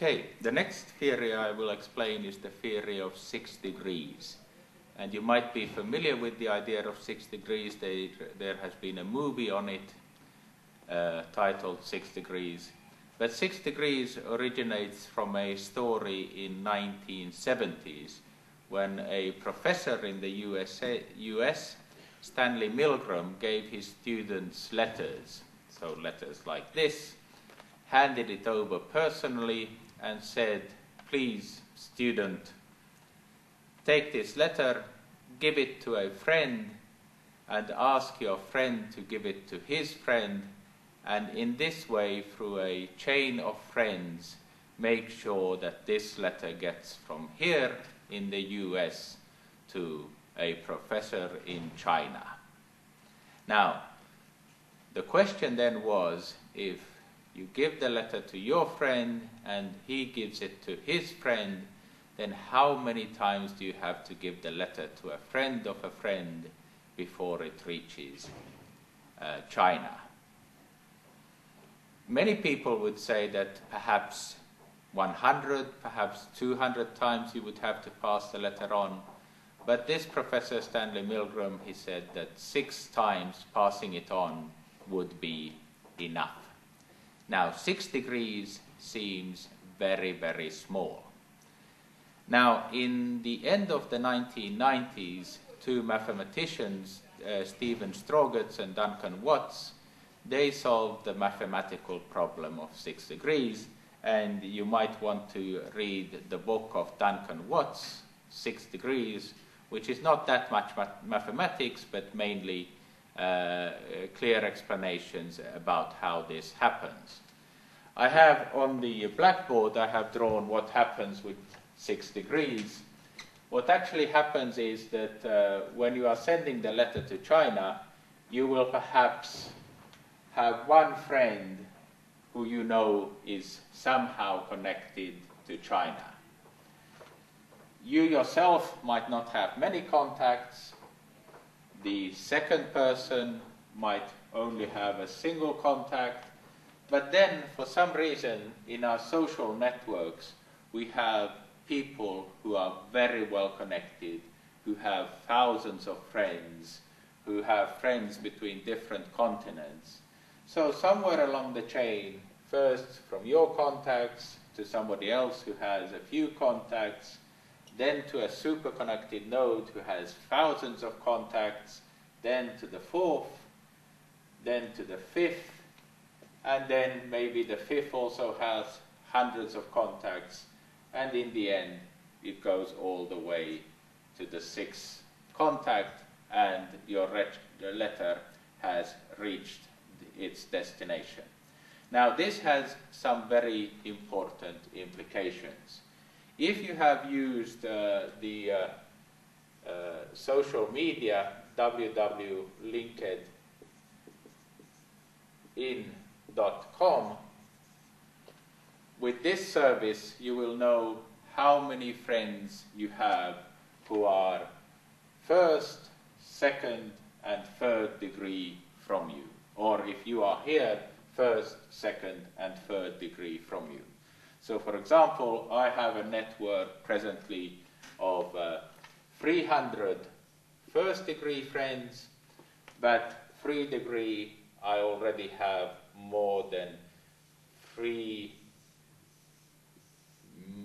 Okay, the next theory I will explain is the theory of 6 degrees. And you might be familiar with the idea of 6 degrees. There has been a movie on it titled 6 Degrees. But 6 Degrees originates from a story in 1970s when a professor in the US, Stanley Milgram, gave his students letters. So letters like this, handed it over personally and said, please, student, take this letter, give it to a friend, and ask your friend to give it to his friend, and in this way, through a chain of friends, make sure that this letter gets from here in the US to a professor in China. Now, the question then was, if you give the letter to your friend and he gives it to his friend, then how many times do you have to give the letter to a friend of a friend before it reaches China? Many people would say that perhaps 100, perhaps 200 times you would have to pass the letter on. But this Professor Stanley Milgram, he said that 6 times passing it on would be enough. Now, 6 degrees seems very, very small. Now, in the end of the 1990s, 2 mathematicians, Stephen Strogatz and Duncan Watts, they solved the mathematical problem of 6 degrees, and you might want to read the book of Duncan Watts, 6 Degrees, which is not that much mathematics, but mainly clear explanations about how this happens. I have on the blackboard, I have drawn what happens with 6 degrees. What actually happens is that when you are sending the letter to China, you will perhaps have one friend who you know is somehow connected to China. You yourself might not have many contacts. The second person might only have a single contact. But then, for some reason, in our social networks, we have people who are very well connected, who have thousands of friends, who have friends between different continents. So somewhere along the chain, first from your contacts to somebody else who has a few contacts, then to a super connected node who has thousands of contacts, then to the 4th, then to the 5th, and then maybe the 5th also has hundreds of contacts, and in the end it goes all the way to the 6th contact, and your letter has reached its destination. Now, this has some very important implications. If you have used the social media www.linkedin.com, with this service you will know how many friends you have who are 1st, 2nd, and 3rd degree from you. Or if you are here, 1st, 2nd, and 3rd degree from you. So, for example, I have a network presently of 300 1st degree friends, but 3 degree I already have more than 3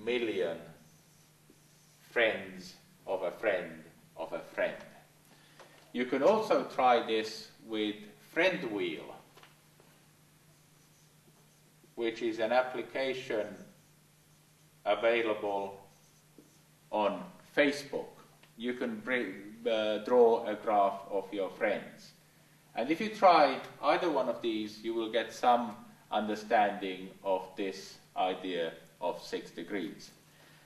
million friends of a friend of a friend. You can also try this with FriendWheel, which is an application available on Facebook. You can draw a graph of your friends. And if you try either one of these, you will get some understanding of this idea of 6 degrees.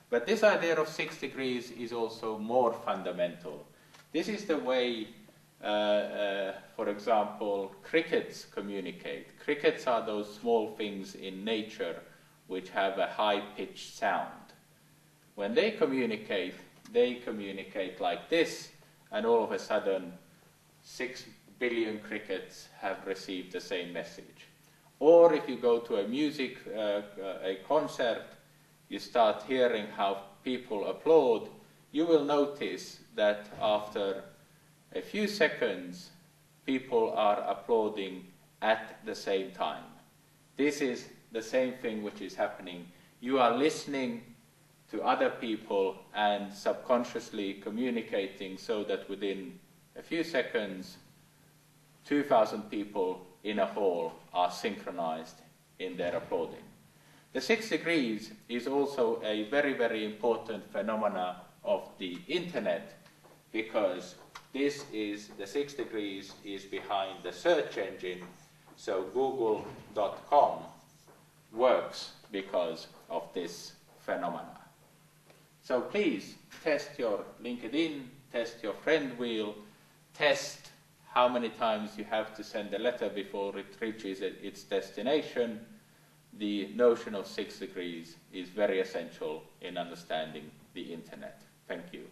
But this idea of 6 degrees is also more fundamental. This is the way, for example, crickets communicate. Crickets are those small things in nature which have a high-pitched sound. When they communicate like this, and all of a sudden 6 billion crickets have received the same message. Or if you go to a concert, you start hearing how people applaud, you will notice that after a few seconds, people are applauding at the same time. This is the same thing which is happening. You are listening to other people and subconsciously communicating so that within a few seconds, 2,000 people in a hall are synchronized in their applauding. The 6 degrees is also a very, very important phenomena of the internet, because the 6 degrees is behind the search engine, so google.com works because of this phenomena. So please test your LinkedIn, test your friend wheel, test how many times you have to send a letter before it reaches its destination. The notion of 6 degrees is very essential in understanding the internet. Thank you.